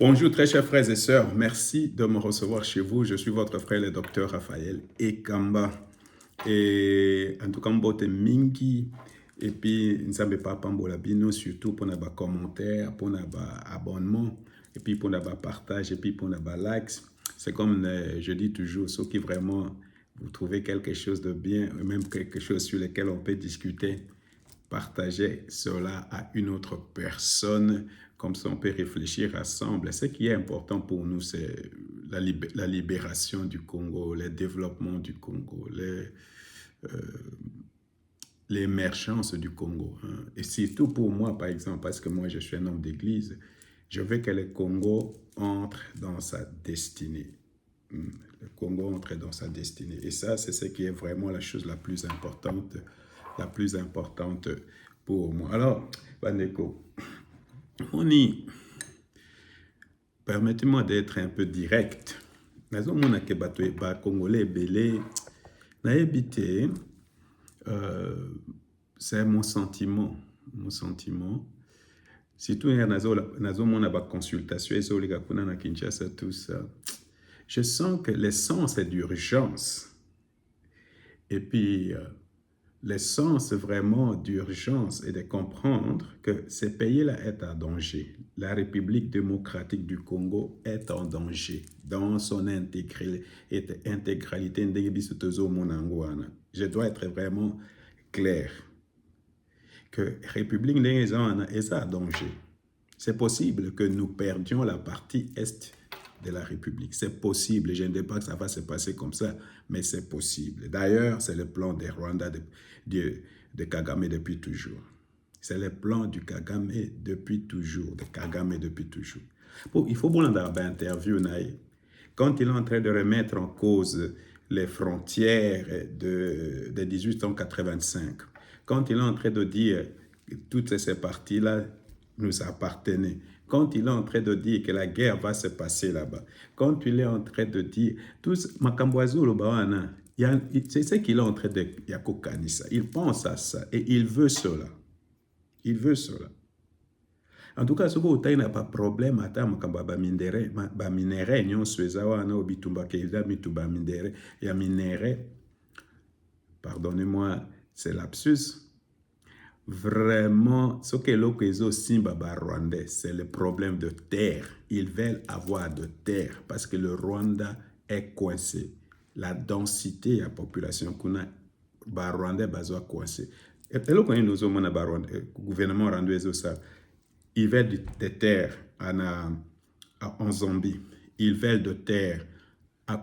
Bonjour très chers frères et sœurs, merci de me recevoir chez vous. Je suis votre frère le docteur Raphaël Ekamba. Et en tout cas, mbote mingi. Et puis, nzambe papa mbola bino, surtout pour nos commentaires, pour nos abonnements, et puis pour nos partages, et puis pour nos likes. C'est comme je dis toujours, ceux qui vraiment vous trouvez quelque chose de bien, ou même quelque chose sur lequel on peut discuter, partager cela à une autre personne, comme ça on peut réfléchir ensemble. Ce qui est important pour nous, c'est la libération du Congo, le développement du Congo, l'émergence du Congo. Et surtout pour moi, par exemple, parce que moi je suis un homme d'église, je veux que le Congo entre dans sa destinée. Le Congo entre dans sa destinée. Et ça, c'est ce qui est vraiment la chose la plus importante pour moi. Alors, Bandeko, permettez-moi d'être un peu direct. Nazomona ke bato ba Congolais belé na habité, c'est mon sentiment. Surtout nazomona ba consultation ezoleka kuna na Kinshasa tout ça. Je sens que l'essence est d'urgence. Et puis, l'essence vraiment d'urgence est de comprendre que ce pays-là est en danger. La République démocratique du Congo est en danger dans son intégralité. Je dois être vraiment clair que la République est en danger. C'est possible que nous perdions la partie est de la République. C'est possible. Je ne dis pas que ça va se passer comme ça, mais c'est possible. D'ailleurs, c'est le plan des Rwanda de Kagame depuis toujours. C'est le plan du Kagame depuis toujours. Bon, il faut bon dans l'interview, quand il est en train de remettre en cause les frontières de 1885, quand il est en train de dire que toutes ces parties-là nous appartenaient, quand il est en train de dire que la guerre va se passer là-bas, quand il est en train de dire tous Makambouazou Bawana, c'est ce qu'il est en train de Yakokanisa. Il pense à ça et il veut cela. En tout cas, ce qu'il n'a pas de problème à ba minéré, nyon sweza wana obitumba keza mituba minéré, ya minéré. Pardonnez-moi, c'est lapsus. Vraiment, ce que l'Okezo Simba Rwandais, c'est le problème de terre. Ils veulent avoir de terre parce que le Rwanda est coincé. La densité de la population qu'on a, Rwandais est coincé. Et le gouvernement rendu ça, ils veulent de terre en Zambie, ils veulent de terre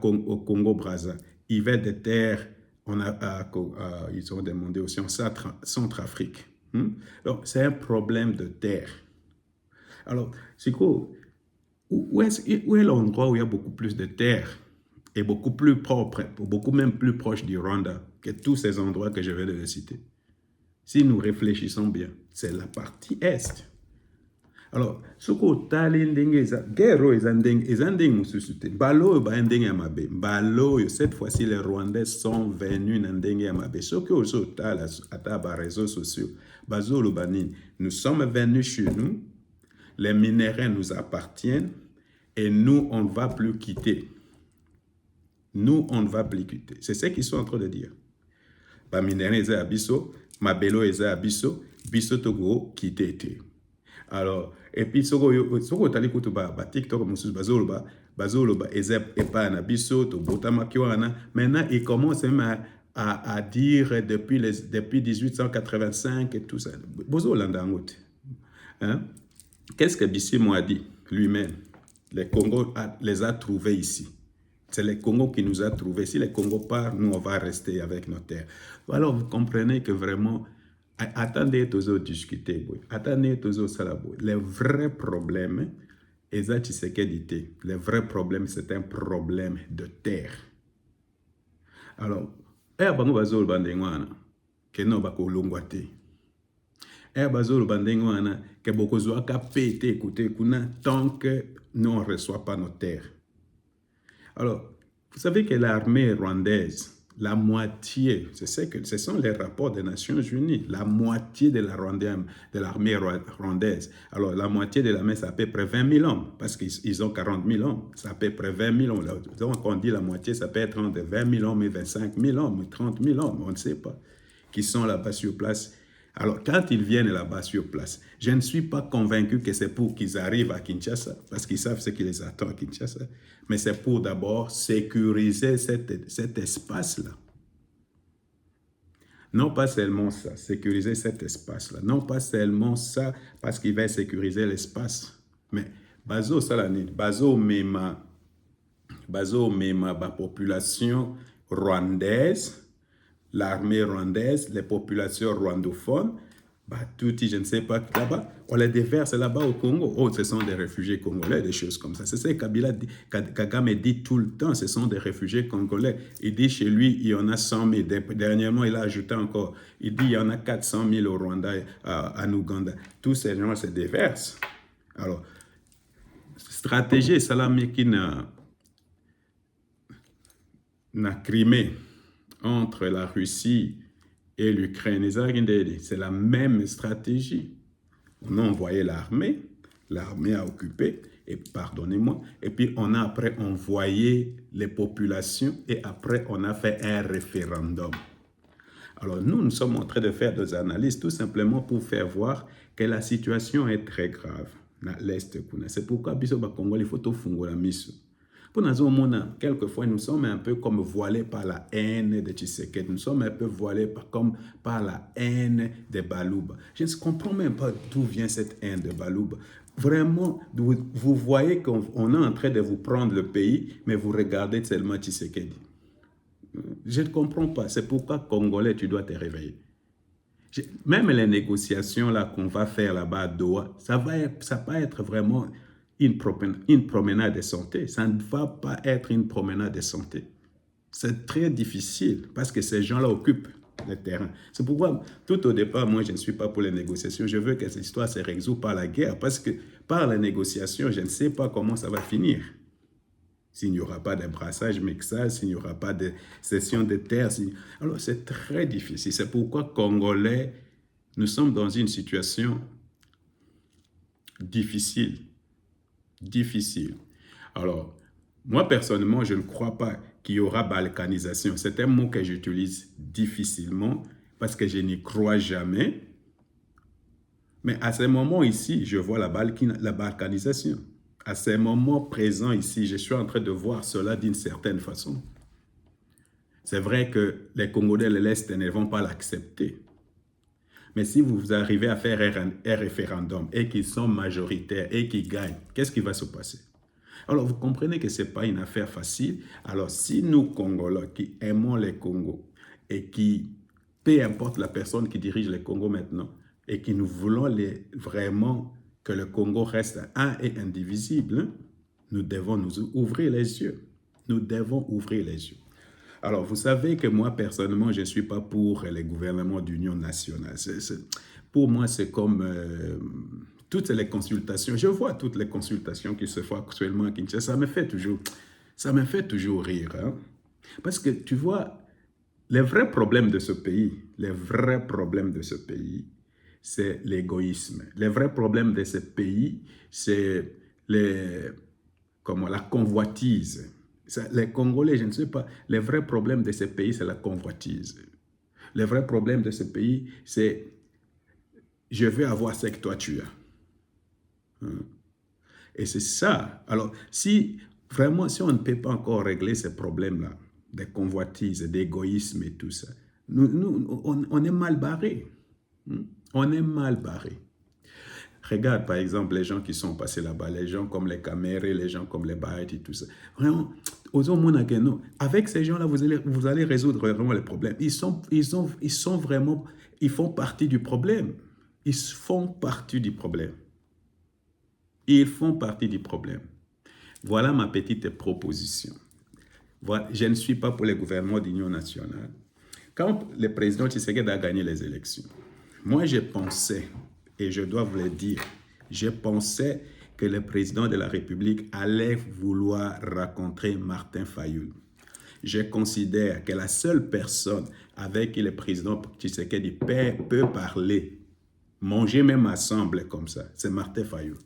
au Congo-Brazza, ils veulent de terre ils ont demandé aussi en Centrafrique. Donc, c'est un problème de terre. Alors, c'est quoi? Où est l'endroit où il y a beaucoup plus de terre et beaucoup plus propre, beaucoup même plus proche du Rwanda que tous ces endroits que je vais de citer? Si nous réfléchissons bien, c'est la partie est. Alors, ce que cette fois-ci, les Rwandais sont venus dans Ndenge ce que à réseaux sociaux, nous sommes venus chez nous, les minéraux nous appartiennent et nous, on ne va plus quitter. C'est ce qu'ils sont en train de dire. Ba minéraux eza abiso, mabelo eza abiso, biso togo quitter. Alors, et puis, soko tali kutu ba TikTok musus bazoloba eza epa na biso to botama kiwana. Maintenant, il commence même à dire depuis 1885 et tout ça. Bozo landangote. Hein? Qu'est-ce que Bissimo a dit lui-même? Le Congo les a trouvés ici. C'est le Congo qui nous a trouvés. Si le Congo part, nous, on va rester avec nos terres. Alors, vous comprenez que vraiment, attendez toujours discuter. Attendez toujours ça. Les vrais problèmes, le vrai problème, c'est un problème de terre. Alors, bango bazol bandengwana, que non bako longwate. Bazol bandengwana, que boko zoaka pété, écoutez, tant que nous, on ne reçoit pas nos terres. Alors, vous savez que l'armée rwandaise, la moitié, ce sont les rapports des Nations Unies, la moitié de l'armée rwandaise. Alors, la moitié de l'armée, c'est à peu près 20 000 hommes, parce qu'ils ont 40 000 hommes. C'est à peu près 20 000 hommes. Donc, on dit la moitié, ça peut être entre 20 000 hommes et 25 000 hommes, 30 000 hommes, on ne sait pas, qui sont là-bas sur place. Alors, quand ils viennent là-bas sur place, je ne suis pas convaincu que c'est pour qu'ils arrivent à Kinshasa, parce qu'ils savent ce qui les attend à Kinshasa, mais c'est pour d'abord sécuriser cet espace-là. Non pas seulement ça, sécuriser cet espace-là. Non pas seulement ça, parce qu'il va sécuriser l'espace. Mais, bazo salani, bazo mema la population rwandaise, l'armée rwandaise, les populations rwandophones, tout, je ne sais pas, là-bas, on les déverse là-bas au Congo. Oh, ce sont des réfugiés congolais, des choses comme ça. C'est ce que Kagame dit tout le temps, ce sont des réfugiés congolais. Il dit chez lui, il y en a 100 000. Dernièrement, il a ajouté encore, il dit il y en a 400 000 au Rwanda, en Ouganda. Tous ces gens se déversent. Alors, stratégie salamikina na Crimée entre la Russie et l'Ukraine, c'est la même stratégie. On a envoyé l'armée a occupé, et pardonnez-moi, et puis on a après envoyé les populations, et après on a fait un référendum. Alors nous sommes en train de faire des analyses tout simplement pour faire voir que la situation est très grave dans l'Est. C'est pourquoi Biso Bakongo, il faut tout fungola miso. Pour nous, quelquefois, nous sommes un peu comme voilés par la haine de Tshisekedi. Nous sommes un peu voilés par la haine de Balouba. Je ne comprends même pas d'où vient cette haine de Balouba. Vraiment, vous voyez qu'on est en train de vous prendre le pays, mais vous regardez seulement Tshisekedi. Je ne comprends pas. C'est pourquoi, Congolais, tu dois te réveiller. Même les négociations là qu'on va faire là-bas à Doha, ça va être vraiment une promenade de santé. Ça ne va pas être une promenade de santé. C'est très difficile parce que ces gens-là occupent le terrain. C'est pourquoi, tout au départ, moi, je ne suis pas pour les négociations. Je veux que cette histoire se résout par la guerre parce que par la négociation, je ne sais pas comment ça va finir. S'il n'y aura pas de brassage, mixage, s'il n'y aura pas de cession de terre. Alors, c'est très difficile. C'est pourquoi, Congolais, nous sommes dans une situation difficile. Difficile. Alors, moi, personnellement, je ne crois pas qu'il y aura balkanisation. C'est un mot que j'utilise difficilement parce que je n'y crois jamais. Mais à ce moment ici, je vois la balkanisation. À ce moment présent ici, je suis en train de voir cela d'une certaine façon. C'est vrai que les Congolais de l'Est ne vont pas l'accepter. Mais si vous arrivez à faire un référendum et qu'ils sont majoritaires et qu'ils gagnent, qu'est-ce qui va se passer? Alors, vous comprenez que ce n'est pas une affaire facile. Alors, si nous, Congolais, qui aimons les Congos et qui, peu importe la personne qui dirige les Congos maintenant, et qui nous voulons vraiment que le Congo reste un et indivisible, nous devons nous ouvrir les yeux. Nous devons ouvrir les yeux. Alors, vous savez que moi, personnellement, je ne suis pas pour les gouvernements d'union nationale. Pour moi, c'est comme toutes les consultations. Je vois toutes les consultations qui se font actuellement à Kinshasa. Ça me fait toujours rire. Hein? Parce que, tu vois, les vrais problèmes de ce pays, c'est l'égoïsme. Les vrais problèmes de ce pays, c'est la convoitise. Les Congolais, je ne sais pas, les vrais problèmes de ce pays, c'est la convoitise. Les vrais problèmes de ce pays, c'est je veux avoir ce que toi tu as. Et c'est ça. Alors, si on ne peut pas encore régler ces problèmes-là, de convoitise, d'égoïsme et tout ça, on est mal barré. On est mal barré. Regarde, par exemple, les gens qui sont passés là-bas, les gens comme les Camérés, les gens comme les Baït et tout ça. Vraiment, avec ces gens-là, vous allez résoudre vraiment les problèmes. Ils font partie du problème. Ils font partie du problème. Ils font partie du problème. Voilà ma petite proposition. Voilà, je ne suis pas pour le gouvernement d'union nationale. Quand le président Tshisekedi a gagné les élections, moi je pensais, et je dois vous le dire, je pensais que le président de la République allait vouloir rencontrer Martin Fayulu. je considère que la seule personne avec qui le président Tshisekedi peut parler, manger même ensemble comme ça, c'est Martin Fayulu.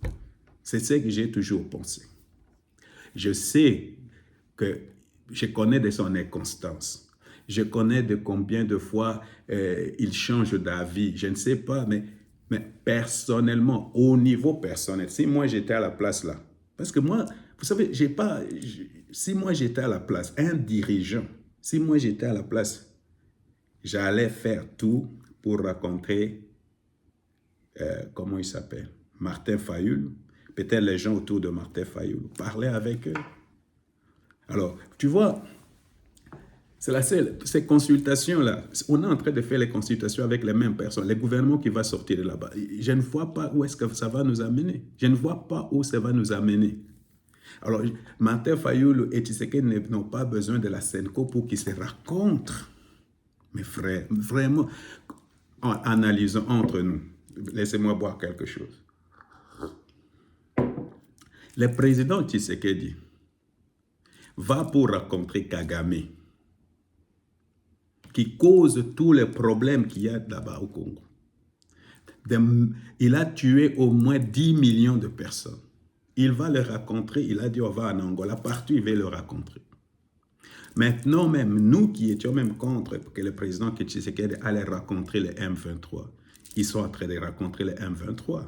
C'est ce que j'ai toujours pensé. Je sais que je connais de son inconstance. Je connais de combien de fois il change d'avis. Je ne sais pas, mais personnellement, au niveau personnel, si moi j'étais à la place là, parce que moi, vous savez, si moi j'étais à la place, un dirigeant, si moi j'étais à la place, j'allais faire tout pour rencontrer, comment il s'appelle, Martin Fayulu, peut-être les gens autour de Martin Fayulu, parler avec eux. Alors, tu vois, ces consultations-là, on est en train de faire les consultations avec les mêmes personnes, les gouvernements qui vont sortir de là-bas. Je ne vois pas où est-ce que ça va nous amener. Je ne vois pas où ça va nous amener. Alors, Martin Fayulu et Tshisekedi n'ont pas besoin de la Senko pour qu'ils se rencontrent. Mais frère, vraiment, en analysant entre nous, laissez-moi boire quelque chose. Le président Tshisekedi va pour rencontrer Kagame, qui cause tous les problèmes qu'il y a là-bas au Congo. Il a tué au moins 10 millions de personnes. Il va le rencontrer, il a dit on va en Angola, partout il va le rencontrer. Maintenant même, nous qui étions même contre que le président Tshisekedi allait rencontrer les M23, ils sont en train de rencontrer les M23.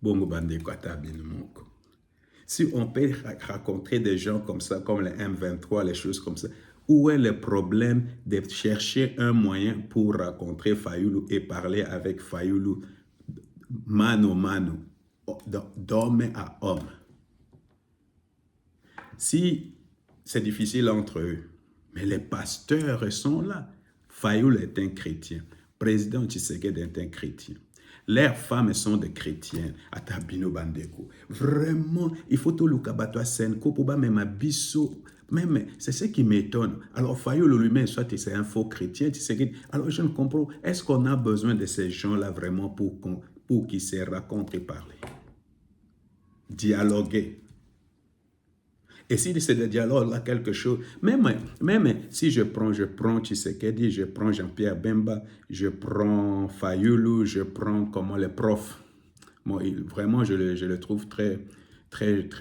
Bongo Bande Kwatabine Moko. Si on peut rencontrer des gens comme ça, comme les M23, les choses comme ça, où est le problème de chercher un moyen pour rencontrer Fayulu et parler avec Fayulu mano a mano, d'homme à homme? Si c'est difficile entre eux, mais les pasteurs sont là. Fayulu est un chrétien. Président Tshisekedi est un chrétien. Leurs femmes sont des chrétiens. Atabino Bandeko. Vraiment, il faut tout le cabato à Senko pour même abisso. Même, c'est ce qui m'étonne. Alors, Fayulu lui-même, soit c'est un faux chrétien, alors je ne comprends. Est-ce qu'on a besoin de ces gens-là vraiment pour qu'ils se rencontrent et parlent? Dialoguer. Et si c'est le dialogue là quelque chose, même si je prends Tshisekedi, je prends Jean-Pierre Bemba, je prends Fayulu, je prends comment les profs. Bon, vraiment, je le trouve très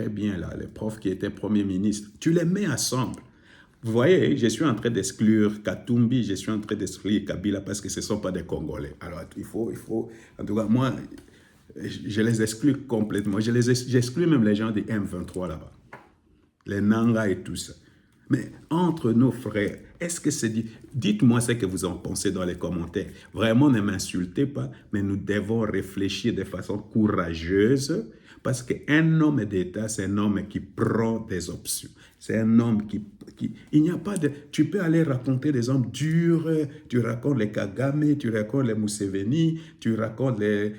bien là, les profs qui étaient Premier ministre. Tu les mets ensemble. Vous voyez, je suis en train d'exclure Katumbi, je suis en train d'exclure Kabila parce que ce ne sont pas des Congolais. Alors, il faut, en tout cas, moi, je les exclue complètement. J'exclus même les gens des M23 là-bas. Les Nanga et tout ça. Mais entre nos frères, est-ce que c'est dit? Dites-moi ce que vous en pensez dans les commentaires. Vraiment, ne m'insultez pas, mais nous devons réfléchir de façon courageuse parce qu'un homme d'État, c'est un homme qui prend des options. C'est un homme qui il n'y a pas de... Tu peux aller raconter des hommes durs, tu racontes les Kagame, tu racontes les Museveni, tu racontes des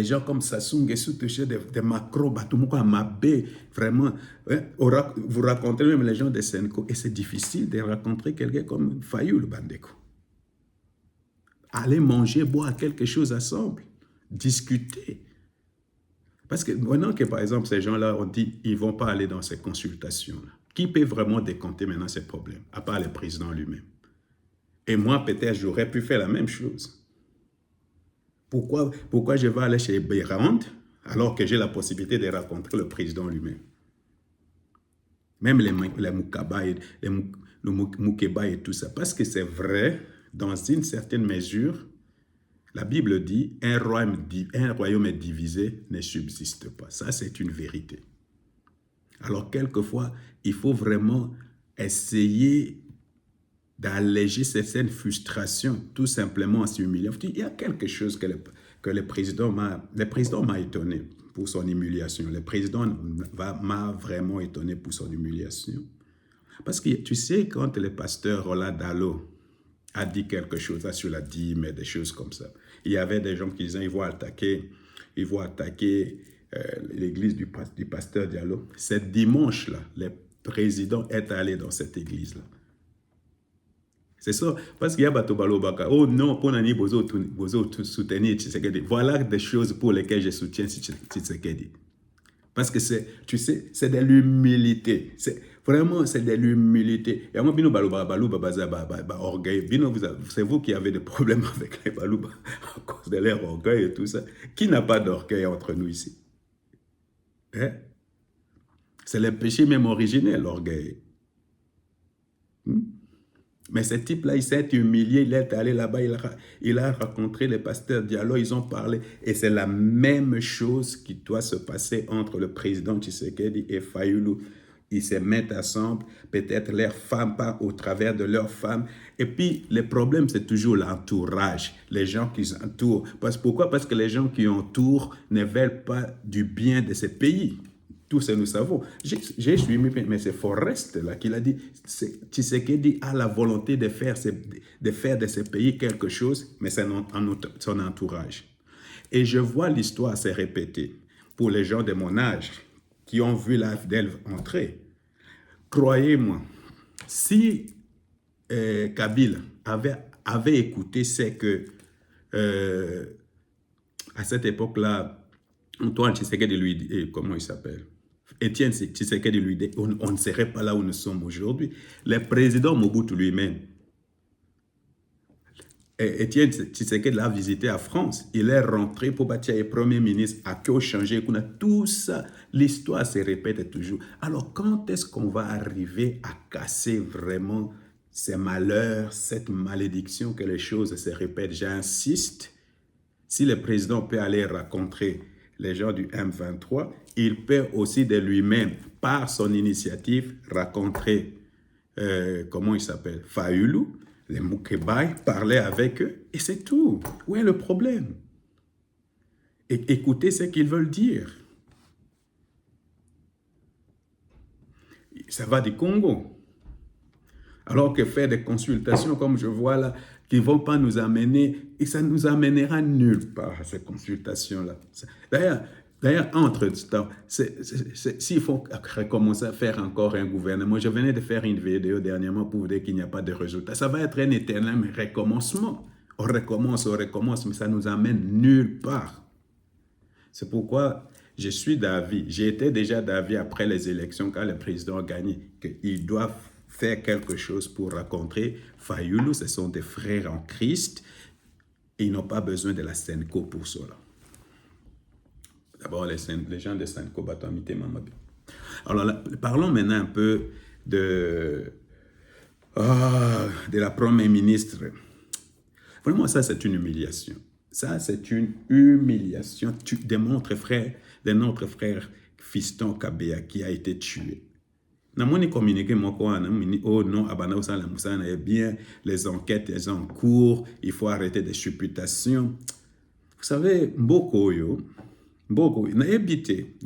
gens comme Sassou Nguesso, des Macron, Batumoko, Mabé, vraiment, hein, vous racontez même les gens de Senko, et c'est difficile de rencontrer quelqu'un comme Fayulu Bandeko. Aller manger, boire quelque chose ensemble, discuter. Parce que maintenant que, par exemple, ces gens-là ont dit ils ne vont pas aller dans ces consultations-là, qui peut vraiment décompter maintenant ces problèmes, à part le président lui-même? Et moi, peut-être, j'aurais pu faire la même chose. Pourquoi je vais aller chez Beyrand alors que j'ai la possibilité de rencontrer le président lui-même? Même les Mukaba et les Mukeba et tout ça. Parce que c'est vrai, dans une certaine mesure, la Bible dit un royaume est divisé, ne subsiste pas. Ça, c'est une vérité. Alors, quelquefois, il faut vraiment essayer d'alléger certaines frustrations, tout simplement en s'humiliant. Il y a quelque chose que le président m'a étonné pour son humiliation. Le président m'a vraiment étonné pour son humiliation. Parce que tu sais, quand le pasteur Roland Dallot a dit quelque chose là, sur la dîme et des choses comme ça, il y avait des gens qui disaient ils vont attaquer l'église du pasteur Diallo. Ce dimanche-là, le président est allé dans cette église-là. C'est ça, parce qu'il y a Batobalo Baka. Oh non, pour Nani Bozo soutenir Tshisekedi. Voilà des choses pour lesquelles je soutiens Tshisekedi. Parce que c'est, tu sais, c'est de l'humilité. Vraiment, c'est de l'humilité. Et moi, bino balouba, balouba, orgueil. Bino, c'est vous qui avez des problèmes avec les balouba à cause de leur orgueil et tout ça. Qui n'a pas d'orgueil entre nous ici? Hein? C'est le péché même originel, l'orgueil. Mais ce type-là, il s'est humilié, il est allé là-bas, il a rencontré les pasteurs Diallo, ils ont parlé. Et c'est la même chose qui doit se passer entre le président Tshisekedi et Fayulu. Ils se mettent ensemble, peut-être leurs femmes, pas au travers de leurs femmes. Et puis, le problème, c'est toujours l'entourage, les gens qui entourent. Pourquoi? Parce que les gens qui entourent ne veulent pas du bien de ces pays. Tous nous savons. J'ai suivi, mais c'est Forrest là qui l'a dit. Tshisekedi a la volonté de faire de ces pays quelque chose, mais c'est son entourage. Et je vois l'histoire se répéter pour les gens de mon âge qui ont vu l'AFDEL entrer. Croyez-moi, si Kabila avait écouté ce que, à cette époque-là, Antoine Tshisekedi lui dit, comment il s'appelle? Étienne Tshisekedi lui dit, on ne serait pas là où nous sommes aujourd'hui. Le président Mobutu lui-même, Étienne Tshisekedi l'a visité à France. Il est rentré pour bâtir le premier ministre, à qui changé. Tout ça, l'histoire se répète toujours. Alors, quand est-ce qu'on va arriver à casser vraiment ces malheurs, cette malédiction que les choses se répètent? J'insiste, si le président peut aller rencontrer les gens du M23, il peut aussi de lui-même, par son initiative, rencontrer, comment il s'appelle, Fayulu, les Moukébaï, parler avec eux, et c'est tout. Où est le problème? Et écoutez ce qu'ils veulent dire. Ça va du Congo. Alors que faire des consultations, comme je vois là, qui ne vont pas nous amener, et ça nous amènera nulle part, ces consultations-là. D'ailleurs, entre-temps, s'il faut recommencer à faire encore un gouvernement, je venais de faire une vidéo dernièrement pour vous dire qu'il n'y a pas de résultat. Ça va être un éternel recommencement. On recommence, mais ça nous amène nulle part. C'est pourquoi je suis d'avis, j'ai été déjà d'avis après les élections, quand le président a gagné, qu'ils doivent faire quelque chose pour rencontrer Fayulu. Ce sont des frères en Christ et ils n'ont pas besoin de la Senko pour cela. D'abord, les gens de Senko, alors là, parlons maintenant un peu de la première ministre. Vraiment, ça, c'est une humiliation. Ça, c'est une humiliation. Tu démontres, frère, de notre frère Fiston Kabea qui a été tué. Namoni communiqué oh non, bien, les enquêtes elles sont en cours, il faut arrêter des supputations. Vous savez, beaucoup, n'a habité.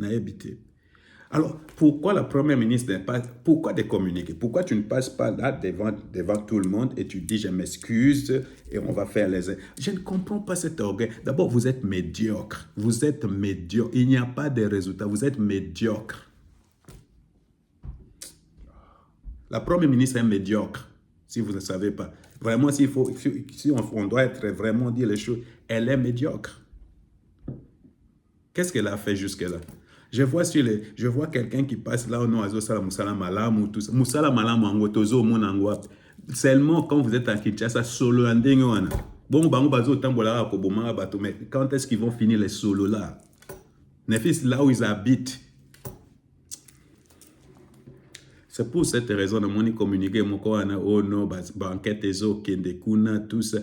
Alors, pourquoi la première ministre n'est pas, pourquoi de communiquer? Pourquoi tu ne passes pas là devant tout le monde et tu dis je m'excuse et on va faire les... Je ne comprends pas cet orgueil. D'abord, vous êtes médiocre. Il n'y a pas de résultats. Vous êtes médiocre. La première ministre est médiocre, si vous ne savez pas. Vraiment, si on doit être vraiment dire les choses, elle est médiocre. Qu'est-ce qu'elle a fait jusque-là? Je vois quelqu'un qui passe là, non, ou tout ça. Seulement quand vous êtes en Kinshasa, solo bon, mais quand est-ce qu'ils vont finir les solos là? Là où ils habitent. C'est pour cette raison que je communiqué oh non, banquette tout ça.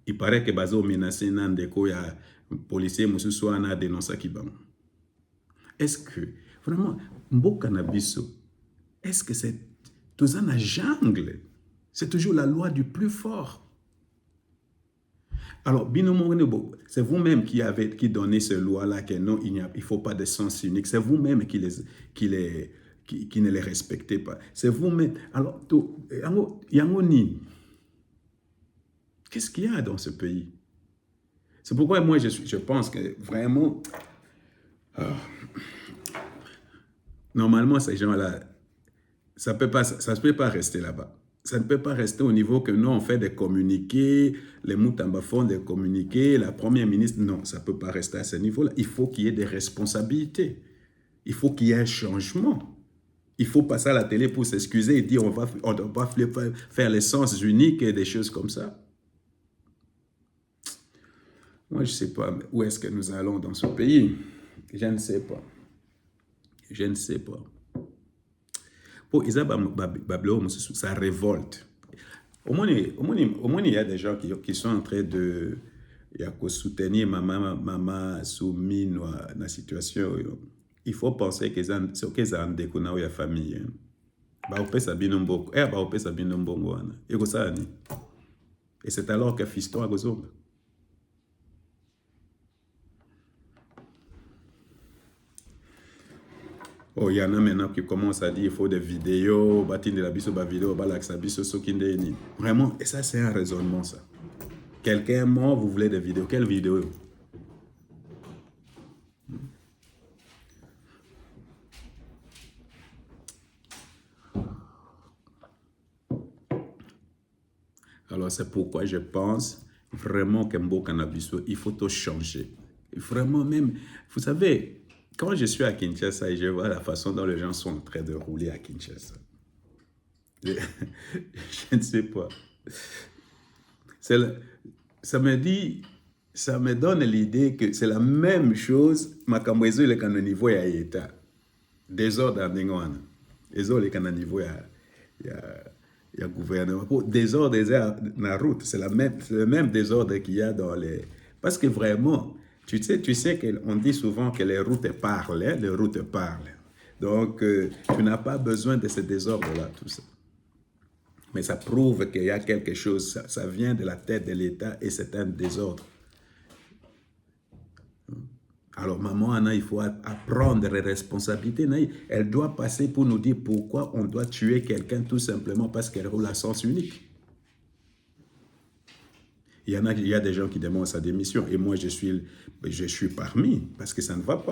Il paraît que bazo menacé nandeko ya policier musu soana dénoncé kibang. Est-ce que vraiment mboka na biso, est-ce que c'est tout ça na jungle? C'est toujours la loi du plus fort. Alors, c'est vous-même qui donnez ce loi-là que non, il ne faut pas de sens unique. C'est vous-même qui ne les respectez pas. C'est vous-même. Alors, qu'est-ce qu'il y a dans ce pays? C'est pourquoi moi, je pense que vraiment, normalement, ces gens-là, ça ne peut pas rester là-bas. Ça ne peut pas rester au niveau que nous, on fait des communiqués, les Moutamba font des communiqués, la première ministre, non, ça ne peut pas rester à ce niveau-là. Il faut qu'il y ait des responsabilités. Il faut qu'il y ait un changement. Il faut passer à la télé pour s'excuser et dire on va faire les sens uniques et des choses comme ça. Moi, je ne sais pas où est-ce que nous allons dans ce pays. Je ne sais pas. Je ne sais pas. Pour ça révolte. Au moins, il y a des gens qui sont en train de soutenir maman soumise à la situation. Il faut penser que c'est qu'ils ont découvert la famille. Et c'est alors que fiston a besoin. Oh, il y en a maintenant qui commencent à dire qu'il faut des vidéos, vraiment, et ça c'est un raisonnement ça. Quelqu'un est mort, vous voulez des vidéos. Quelle vidéo? Alors c'est pourquoi je pense vraiment que il faut tout changer. Vraiment même, vous savez, quand je suis à Kinshasa et je vois la façon dont les gens sont en train de rouler à Kinshasa, je ne sais pas. Ça me donne l'idée que c'est la même chose, makamwezo le kana niveau ya état. Désordre à Ningwana. Désordre le niveau ya gouvernement. Désordre dans la route, c'est le même désordre qu'il y a dans les... Parce que vraiment, tu sais qu'on dit souvent que les routes parlent, hein, les routes parlent. Donc, tu n'as pas besoin de ce désordre-là, tout ça. Mais ça prouve qu'il y a quelque chose, ça vient de la tête de l'État et c'est un désordre. Alors, maman, Anna, il faut apprendre les responsabilités. Elle doit passer pour nous dire pourquoi on doit tuer quelqu'un tout simplement parce qu'elle roule à sens unique. Il y a des gens qui demandent sa démission et moi, je suis parmi parce que ça ne va pas.